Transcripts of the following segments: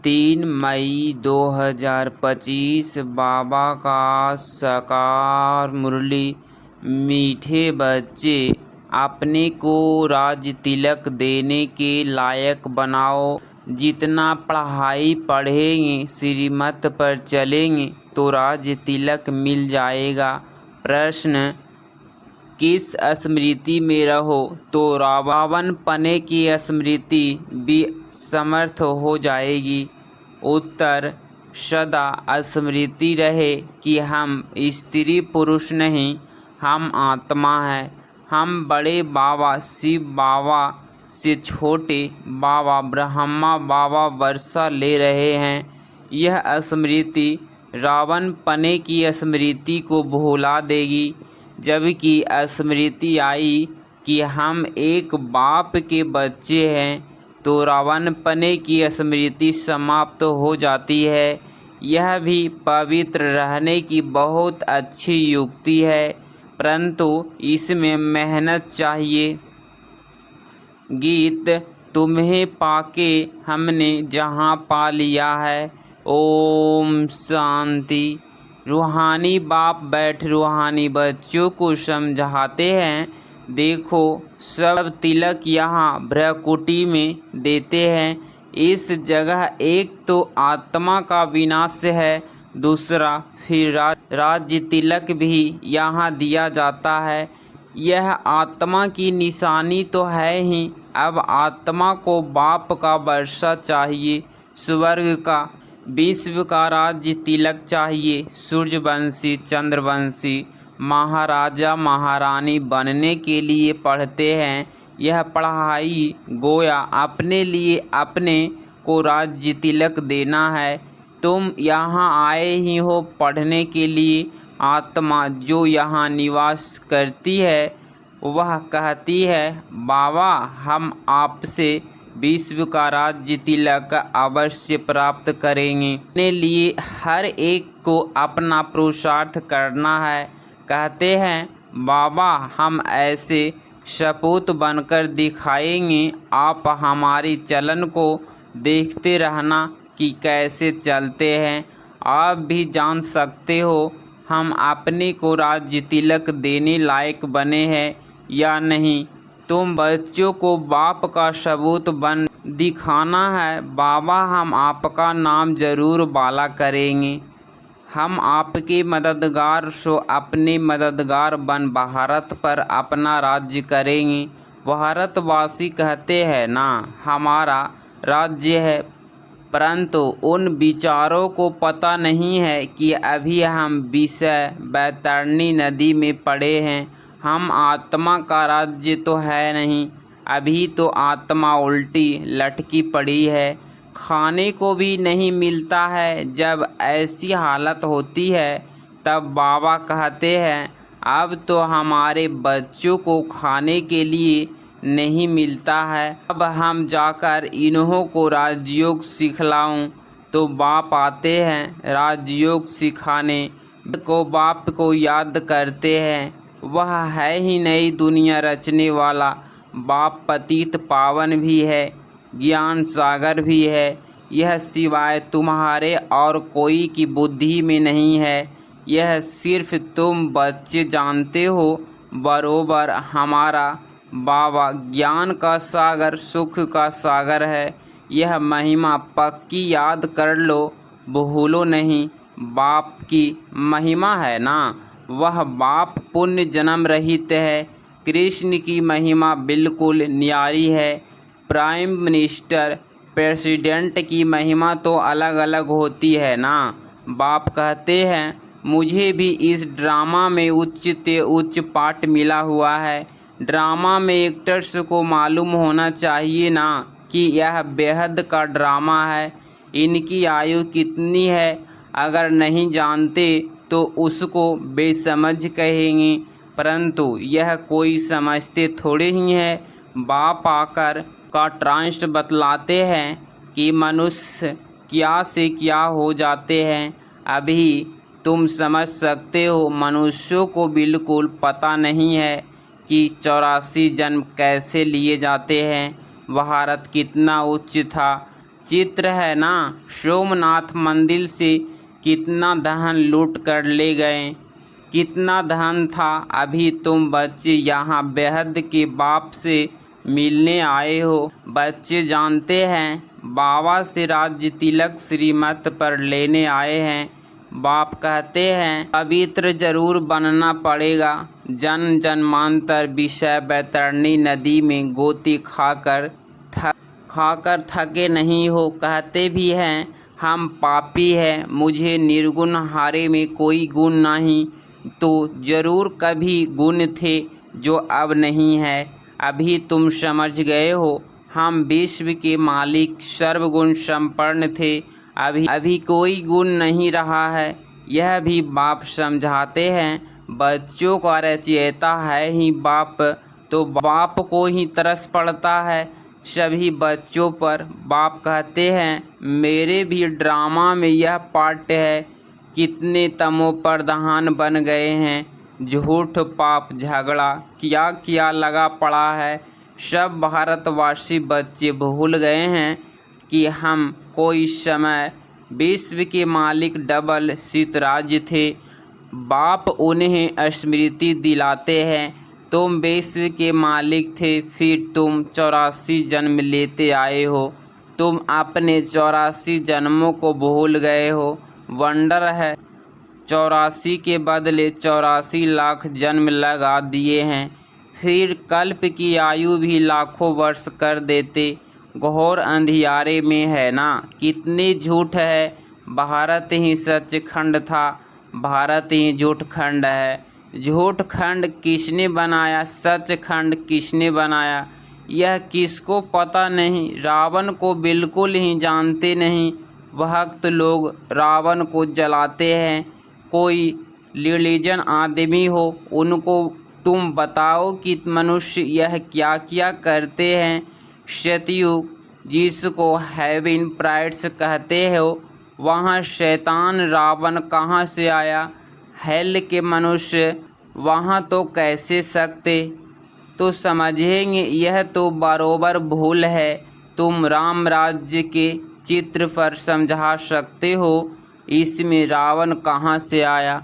3 मई 2025 बाबा का साकार मुरली। मीठे बच्चे, अपने को राज तिलक देने के लायक बनाओ। जितना पढ़ाई पढ़ेंगे, श्रीमत पर चलेंगे तो राज तिलक मिल जाएगा। प्रश्न, किस स्मृति में रहो तो रावण पने की स्मृति भी समर्थ हो जाएगी? उत्तर, सदा स्मृति रहे कि हम स्त्री पुरुष नहीं, हम आत्मा हैं। हम बड़े बाबा शिव बाबा से छोटे बाबा ब्रह्मा बाबा वर्षा ले रहे हैं। यह स्मृति रावण पने की स्मृति को भुला देगी, जबकि स्मृति आई कि हम एक बाप के बच्चे हैं तो रावण पने की स्मृति समाप्त हो जाती है। यह भी पवित्र रहने की बहुत अच्छी युक्ति है, परंतु इसमें मेहनत चाहिए। गीत, तुम्हें पाके हमने जहाँ पा लिया है। ओम शांति। रूहानी बाप बैठ रूहानी बच्चों को समझाते हैं, देखो सब तिलक यहाँ भ्रकुटी में देते हैं। इस जगह एक तो आत्मा का विनाश है, दूसरा फिर राज्य तिलक भी यहाँ दिया जाता है। यह आत्मा की निशानी तो है ही, अब आत्मा को बाप का वर्षा चाहिए, स्वर्ग का विश्व का राज्य तिलक चाहिए। सूर्यवंशी चंद्रवंशी महाराजा महारानी बनने के लिए पढ़ते हैं। यह पढ़ाई गोया अपने लिए अपने को राज्य तिलक देना है। तुम यहाँ आए ही हो पढ़ने के लिए। आत्मा जो यहाँ निवास करती है वह कहती है, बाबा हम आपसे विश्व का राज्य तिलक अवश्य प्राप्त करेंगे। अपने लिए हर एक को अपना पुरुषार्थ करना है। कहते हैं, बाबा हम ऐसे सपूत बनकर दिखाएंगे, आप हमारी चलन को देखते रहना कि कैसे चलते हैं। आप भी जान सकते हो हम अपने को राज्य तिलक देने लायक बने हैं या नहीं। तुम बच्चों को बाप का सबूत बन दिखाना है। बाबा हम आपका नाम जरूर बाला करेंगे। हम आपके मददगार सो अपने मददगार बन भारत पर अपना राज्य करेंगे। भारतवासी कहते हैं ना हमारा राज्य है, परंतु उन विचारों को पता नहीं है कि अभी हम विषय बैतरणी नदी में पड़े हैं। हम आत्मा का राज्य तो है नहीं, अभी तो आत्मा उल्टी लटकी पड़ी है, खाने को भी नहीं मिलता है। जब ऐसी हालत होती है तब बाबा कहते हैं, अब तो हमारे बच्चों को खाने के लिए नहीं मिलता है, अब हम जाकर इन्हों को राजयोग सिखलाऊं। तो बाप आते हैं राजयोग सिखाने को, बाप को याद करते हैं। वह है ही नई दुनिया रचने वाला बाप, पतित पावन भी है, ज्ञान सागर भी है। यह सिवाय तुम्हारे और कोई की बुद्धि में नहीं है, यह सिर्फ तुम बच्चे जानते हो। बरोबर हमारा बाबा ज्ञान का सागर सुख का सागर है। यह महिमा पक्की याद कर लो, भूलो नहीं। बाप की महिमा है ना, वह बाप पुण्य जन्म रहित है। कृष्ण की महिमा बिल्कुल न्यारी है। प्राइम मिनिस्टर प्रेसिडेंट की महिमा तो अलग अलग होती है ना। बाप कहते हैं, मुझे भी इस ड्रामा में उच्च से उच्च पाठ मिला हुआ है। ड्रामा में एक्टर्स को मालूम होना चाहिए ना कि यह बेहद का ड्रामा है। इनकी आयु कितनी है अगर नहीं जानते तो उसको बेसमझ कहेंगे, परंतु यह कोई समझते थोड़े ही है। बाप आकर का ट्रांस्ट बतलाते हैं कि मनुष्य क्या से क्या हो जाते हैं। अभी तुम समझ सकते हो, मनुष्यों को बिल्कुल पता नहीं है कि 84 जन्म कैसे लिए जाते हैं। भारत कितना उच्च था, चित्र है ना, सोमनाथ मंदिर से कितना धन लूट कर ले गए। कितना धन था। अभी तुम बच्चे यहाँ बेहद के बाप से मिलने आए हो। बच्चे जानते हैं बाबा से राज्य तिलक श्रीमत पर लेने आए हैं। बाप कहते हैं पवित्र जरूर बनना पड़ेगा। जन्म जन्मांतर विषय बैतरणी नदी में गोती खाकर थके नहीं हो। कहते भी हैं हम पापी हैं, मुझे निर्गुण हारे में कोई गुण नहीं। तो जरूर कभी गुण थे जो अब नहीं है। अभी तुम समझ गए हो हम विश्व के मालिक सर्वगुण संपन्न थे। अभी कोई गुण नहीं रहा है। यह भी बाप समझाते हैं। बच्चों का रचयिता है ही बाप, तो बाप को ही तरस पड़ता है सभी बच्चों पर। बाप कहते हैं मेरे भी ड्रामा में यह पार्ट है। कितने तमो प्रधान बन गए हैं। झूठ पाप झगड़ा क्या क्या लगा पड़ा है। सब भारतवासी बच्चे भूल गए हैं कि हम कोई समय विश्व के मालिक डबल सीतराज थे। बाप उन्हें स्मृति दिलाते हैं तुम विश्व के मालिक थे, फिर तुम 84 जन्म लेते आए हो। तुम अपने 84 जन्मों को भूल गए हो। वंडर है 84 के बदले 84 लाख जन्म लगा दिए हैं। फिर कल्प की आयु भी लाखों वर्ष कर देते। घोर अंधियारे में है ना। कितने झूठ है। भारत ही सचखंड था, भारत ही झूठ खंड है। झूठ खंड किसने बनाया, सचखंड किसने बनाया, यह किसको पता नहीं। रावण को बिल्कुल ही जानते नहीं। भक्त लोग रावण को जलाते हैं। कोई रिलीजन आदमी हो उनको तुम बताओ कि मनुष्य यह क्या क्या करते हैं। सतयुग जिसको हेवन प्राइड्स कहते हो, वहाँ शैतान रावण कहाँ से आया। हेल के मनुष्य वहाँ तो कैसे सकते। तो समझेंगे यह तो बरोबर भूल है। तुम राम राज्य के चित्र पर समझा सकते हो, इसमें रावण कहाँ से आया।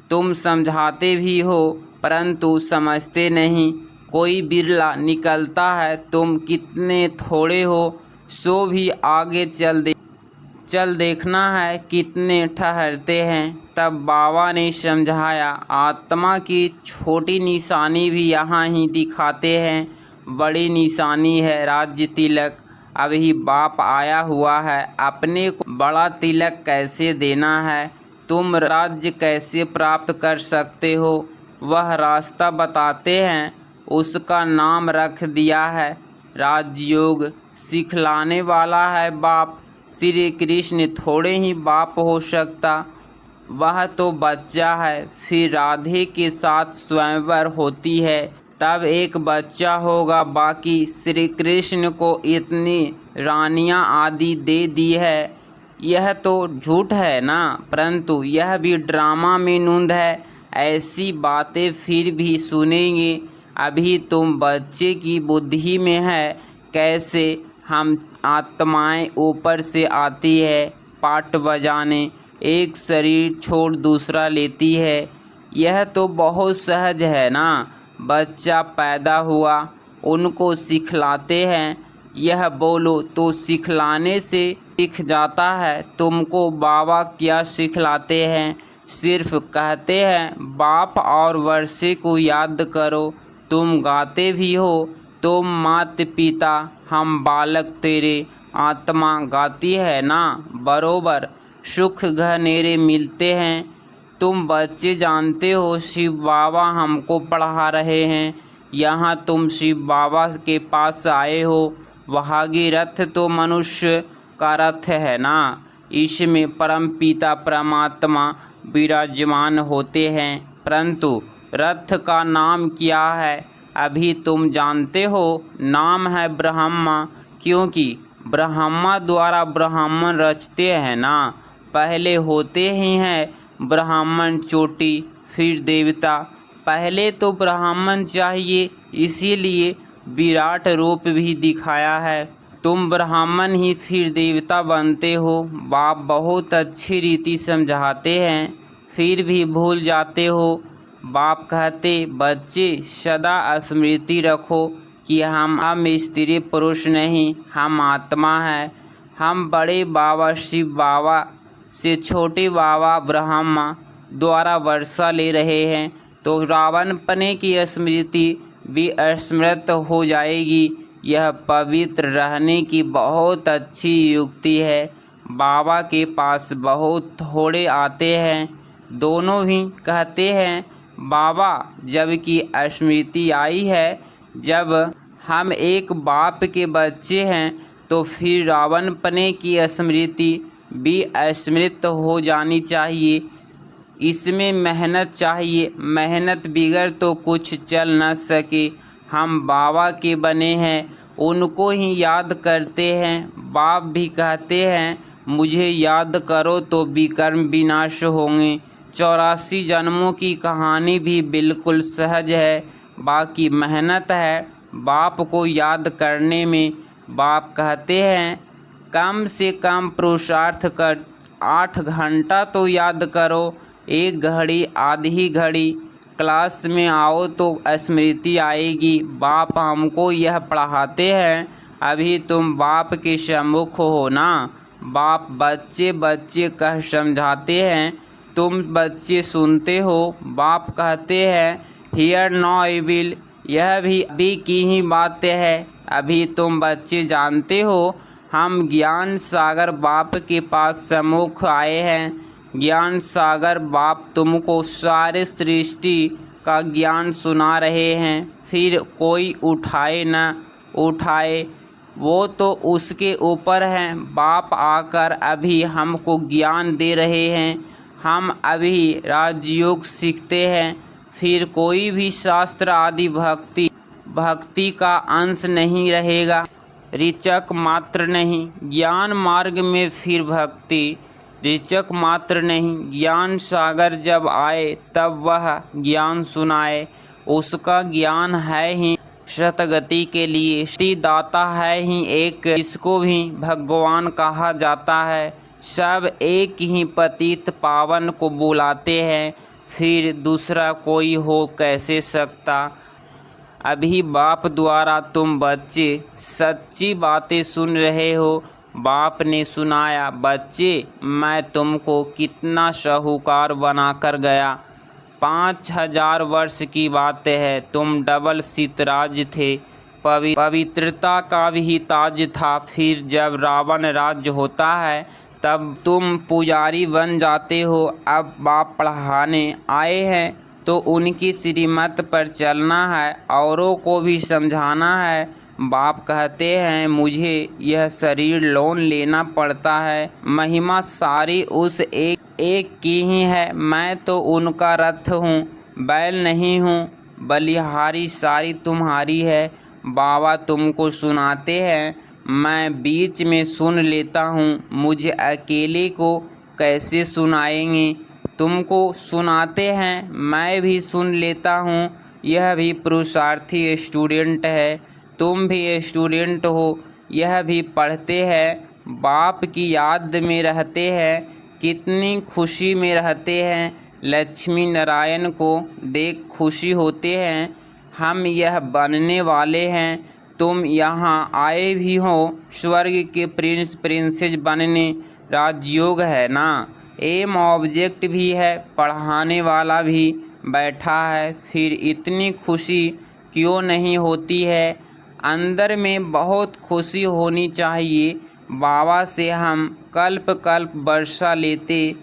तुम समझाते भी हो परंतु समझते नहीं। कोई बिरला निकलता है। तुम कितने थोड़े हो सो भी आगे चल देखना है कितने ठहरते हैं। तब बाबा ने समझाया आत्मा की छोटी निशानी भी यहाँ ही दिखाते हैं। बड़ी निशानी है राज्य तिलक। अभी बाप आया हुआ है। अपने को बड़ा तिलक कैसे देना है, तुम राज्य कैसे प्राप्त कर सकते हो, वह रास्ता बताते हैं। उसका नाम रख दिया है राजयोग। सिखलाने वाला है बाप। श्री कृष्ण थोड़े ही बाप हो सकता, वह तो बच्चा है। फिर राधे के साथ स्वयंवर होती है, तब एक बच्चा होगा। बाकी श्री कृष्ण को इतनी रानियां आदि दे दी है। यह तो झूठ है ना, परंतु यह भी ड्रामा में नूंद है। ऐसी बातें फिर भी सुनेंगे। अभी तुम बच्चे की बुद्धि में है। कैसे हम आत्माएं ऊपर से आती है पाट बजाने, एक शरीर छोड़ दूसरा लेती है। यह तो बहुत सहज है ना। बच्चा पैदा हुआ, उनको सिखलाते हैं। यह बोलो तो सिखलाने से सीख जाता है। तुमको बाबा क्या सिखलाते हैं, सिर्फ कहते हैं बाप और वर्षे को याद करो। तुम गाते भी हो। तुम मात पिता हम बालक तेरे, आत्मा गाती है ना बरोबर। सुख घनेरे मिलते हैं। तुम बच्चे जानते हो शिव बाबा हमको पढ़ा रहे हैं। यहाँ तुम शिव बाबा के पास आए हो। वहागी रथ तो मनुष्य का रथ है ना। इसमें परम पिता परमात्मा विराजमान होते हैं, परंतु रथ का नाम क्या है अभी तुम जानते हो। नाम है ब्रह्मा, क्योंकि ब्रह्मा द्वारा ब्राह्मण रचते हैं ना। पहले होते ही हैं ब्राह्मण चोटी, फिर देवता। पहले तो ब्राह्मण चाहिए, इसीलिए विराट रूप भी दिखाया है। तुम ब्राह्मण ही फिर देवता बनते हो। बाप बहुत अच्छी रीति समझाते हैं, फिर भी भूल जाते हो। बाप कहते, बच्चे सदा स्मृति रखो कि हम स्त्री पुरुष नहीं, हम आत्मा है। हम बड़े बाबा शिव बाबा से छोटे बाबा ब्रह्मा द्वारा वर्षा ले रहे हैं, तो रावण पने की स्मृति भी स्मृत हो जाएगी। यह पवित्र रहने की बहुत अच्छी युक्ति है। बाबा के पास बहुत थोड़े आते हैं। दोनों ही कहते हैं, बाबा जबकि स्मृति आई है, जब हम एक बाप के बच्चे हैं तो फिर रावण पने की स्मृति भी स्मृत हो जानी चाहिए। इसमें मेहनत चाहिए, मेहनत बिगड़ तो कुछ चल न सके। हम बाबा के बने हैं, उनको ही याद करते हैं। बाप भी कहते हैं, मुझे याद करो तो विकर्म विनाश होंगे। 84 जन्मों की कहानी भी बिल्कुल सहज है, बाकी मेहनत है बाप को याद करने में। बाप कहते हैं, कम से कम पुरुषार्थ कर 8 घंटा तो याद करो। 1 घड़ी आधी घड़ी क्लास में आओ तो स्मृति आएगी। बाप हमको यह पढ़ाते हैं, अभी तुम बाप के सम्मुख हो ना। बाप बच्चे बच्चे कह समझाते हैं, तुम बच्चे सुनते हो। बाप कहते हैं, हियर नो इविल, यह भी अभी की ही बात है। अभी तुम बच्चे जानते हो, हम ज्ञान सागर बाप के पास सम्मुख आए हैं। ज्ञान सागर बाप तुमको सारे सृष्टि का ज्ञान सुना रहे हैं। फिर कोई उठाए न उठाए वो तो उसके ऊपर है। बाप आकर अभी हमको ज्ञान दे रहे हैं। हम अभी राजयोग सीखते हैं। फिर कोई भी शास्त्र आदि भक्ति का अंश नहीं रहेगा, ऋचक मात्र नहीं। ज्ञान मार्ग में फिर भक्ति ऋचक मात्र नहीं। ज्ञान सागर जब आए तब वह ज्ञान सुनाए। उसका ज्ञान है ही शतगति के लिए, दाता है ही एक, इसको भी भगवान कहा जाता है। सब एक ही पतित पावन को बुलाते हैं, फिर दूसरा कोई हो कैसे सकता। अभी बाप द्वारा तुम बच्चे सच्ची बातें सुन रहे हो। बाप ने सुनाया, बच्चे मैं तुमको कितना शाहूकार बनाकर गया। 5000 वर्ष की बात है, तुम डबल सितराज थे, पवित्रता का भी ताज था। फिर जब रावण राज्य होता है तब तुम पुजारी बन जाते हो। अब बाप पढ़ाने आए हैं तो उनकी श्रीमत पर चलना है, औरों को भी समझाना है। बाप कहते हैं, मुझे यह शरीर लोन लेना पड़ता है। महिमा सारी उस एक की ही है। मैं तो उनका रथ हूँ, बैल नहीं हूँ। बलिहारी सारी तुम्हारी है। बाबा तुमको सुनाते हैं, मैं बीच में सुन लेता हूँ। मुझे अकेले को कैसे सुनाएंगे? तुमको सुनाते हैं, मैं भी सुन लेता हूँ। यह भी पुरुषार्थी स्टूडेंट है, तुम भी स्टूडेंट हो, यह भी पढ़ते हैं, बाप की याद में रहते हैं, कितनी खुशी में रहते हैं। लक्ष्मी नारायण को देख खुशी होते हैं। हम यह बनने वाले हैं, तुम यहाँ आए भी हो स्वर्ग के प्रिंस प्रिंसेस बनने। राजयोग है ना, एम ऑब्जेक्ट भी है, पढ़ाने वाला भी बैठा है, फिर इतनी खुशी क्यों नहीं होती है? अंदर में बहुत खुशी होनी चाहिए। बाबा से हम कल्प कल्प वर्षा लेते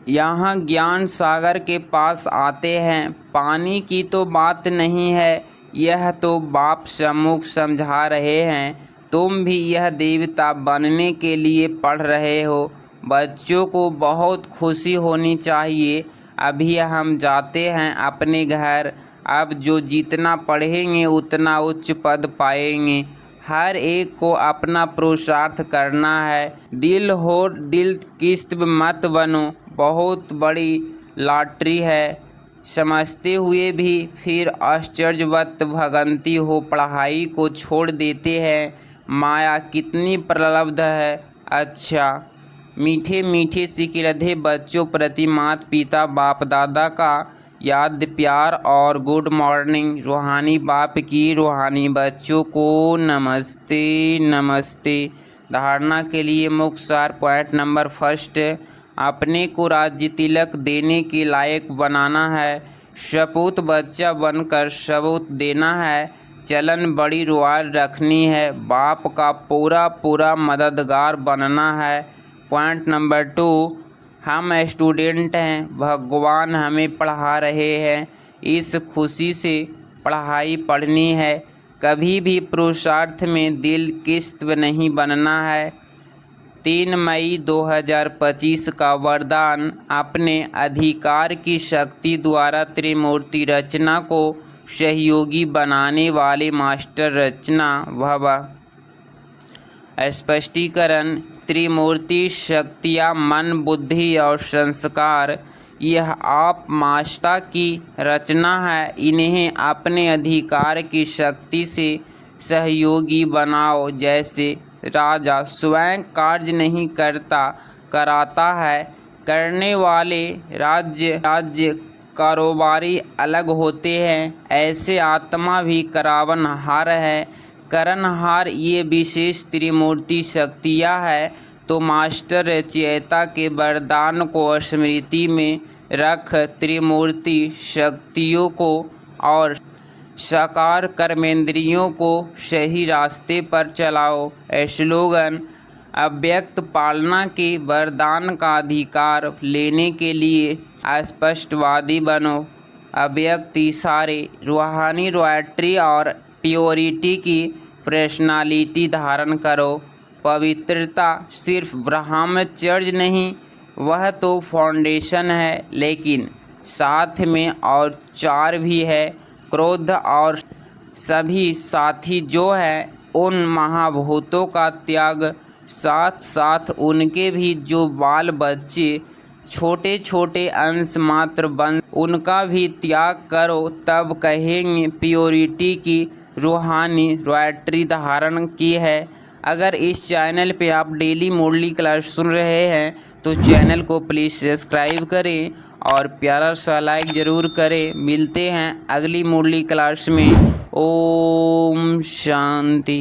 यहाँ ज्ञान सागर के पास आते हैं। पानी की तो बात नहीं है, यह तो बाप सम्मुख समझा रहे हैं। तुम भी यह देवता बनने के लिए पढ़ रहे हो। बच्चों को बहुत खुशी होनी चाहिए। अभी हम जाते हैं अपने घर। अब जो जितना पढ़ेंगे उतना उच्च पद पाएंगे। हर एक को अपना पुरुषार्थ करना है। दिल हो दिल किस्त मत बनो, बहुत बड़ी लॉटरी है। समझते हुए भी फिर आश्चर्यवत भगंती हो पढ़ाई को छोड़ देते हैं। माया कितनी प्रबल है। अच्छा, मीठे मीठे सिकिलधे बच्चों प्रति माता पिता बाप दादा का याद प्यार और गुड मॉर्निंग। रूहानी बाप की रूहानी बच्चों को नमस्ते नमस्ते। धारणा के लिए मुख्य सार पॉइंट नंबर फर्स्ट, अपने को राज्य तिलक देने के लायक बनाना है। सपूत बच्चा बनकर सबूत देना है। चलन बड़ी रॉयल रखनी है। बाप का पूरा पूरा मददगार बनना है। पॉइंट नंबर 2, हम स्टूडेंट हैं, भगवान हमें पढ़ा रहे हैं, इस खुशी से पढ़ाई पढ़नी है। कभी भी पुरुषार्थ में दिल किस्त नहीं बनना है। 3 मई 2025 का वरदान, अपने अधिकार की शक्ति द्वारा त्रिमूर्ति रचना को सहयोगी बनाने वाले मास्टर रचना भव। स्पष्टीकरण, त्रिमूर्ति शक्तियाँ मन बुद्धि और संस्कार, यह आप मास्टर की रचना है। इन्हें अपने अधिकार की शक्ति से सहयोगी बनाओ। जैसे राजा स्वयं कार्य नहीं करता, कराता है। करने वाले राज्य कारोबारी अलग होते हैं, ऐसे आत्मा भी करावनहार है। करनहार ये विशेष त्रिमूर्ति शक्तियाँ है। तो मास्टर रचयिता के वरदान को स्मृति में रख त्रिमूर्ति शक्तियों को और साकार कर्मेंद्रियों को सही रास्ते पर चलाओ। स्लोगन, अव्यक्त पालना के वरदान का अधिकार लेने के लिए स्पष्टवादी बनो। अव्यक्त इशारे, रूहानी रॉयल्टी और प्योरिटी की पर्सनालिटी धारण करो। पवित्रता सिर्फ ब्रह्मचर्य नहीं, वह तो फाउंडेशन है, लेकिन साथ में और 4 भी है। क्रोध और सभी साथी जो है, उन महाभूतों का त्याग, साथ साथ उनके भी जो बाल बच्चे छोटे छोटे अंश मात्र बन, उनका भी त्याग करो। तब कहेंगे प्योरिटी की रूहानी रॉयल्टी धारण की है। अगर इस चैनल पे आप डेली मुरली क्लास सुन रहे हैं तो चैनल को प्लीज़ सब्सक्राइब करें और प्यारा सा लाइक ज़रूर करें। मिलते हैं अगली मुरली क्लास में। ओम शांति।